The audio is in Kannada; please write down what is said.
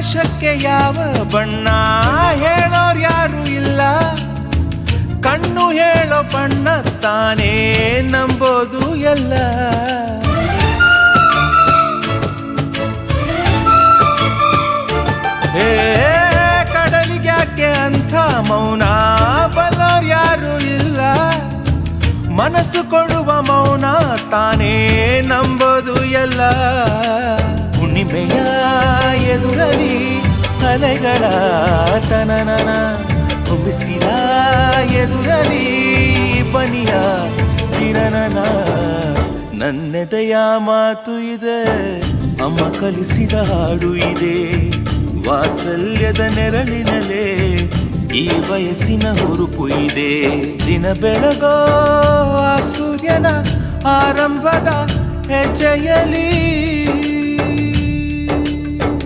ಆಕಾಶಕ್ಕೆ ಯಾವ ಬಣ್ಣ ಹೇಳೋರ್ ಯಾರು ಇಲ್ಲ, ಕಣ್ಣು ಹೇಳೋ ಬಣ್ಣ ತಾನೇ ನಂಬೋದು ಎಲ್ಲ. ಹೇ ಕಡಲಿಗ್ಯಾಕೆ ಅಂಥ ಮೌನ ಬಲ್ಲೋರ್ ಯಾರು ಇಲ್ಲ, ಮನಸ್ಸು ಕೊಡುವ ಮೌನ ತಾನೇ ನಂಬೋದು ಎಲ್ಲ. ಹುಣ್ಣಿಮೆಯ ಎದುರಲಿ ಅಲೆಗಳ ತನನನ, ಬಿಸಿಲ ಎದುರಲಿ ಬನಿಯ ಕಿರಣನ. ನನ್ನೆದೆಯ ಮಾತು ಇದೆ, ಅಮ್ಮ ಕಲಿಸಿದ ಹಾಡು ಇದೆ, ವಾತ್ಸಲ್ಯದ ನೆರಳಿನಲೇ ಈ ವಯಸ್ಸಿನ ಹುರುಪು ಇದೆ. ದಿನ ಬೆಳಗೋ ಆ ಸೂರ್ಯನ ಆರಂಭದ ಹೆಜ್ಜೆಯಲಿ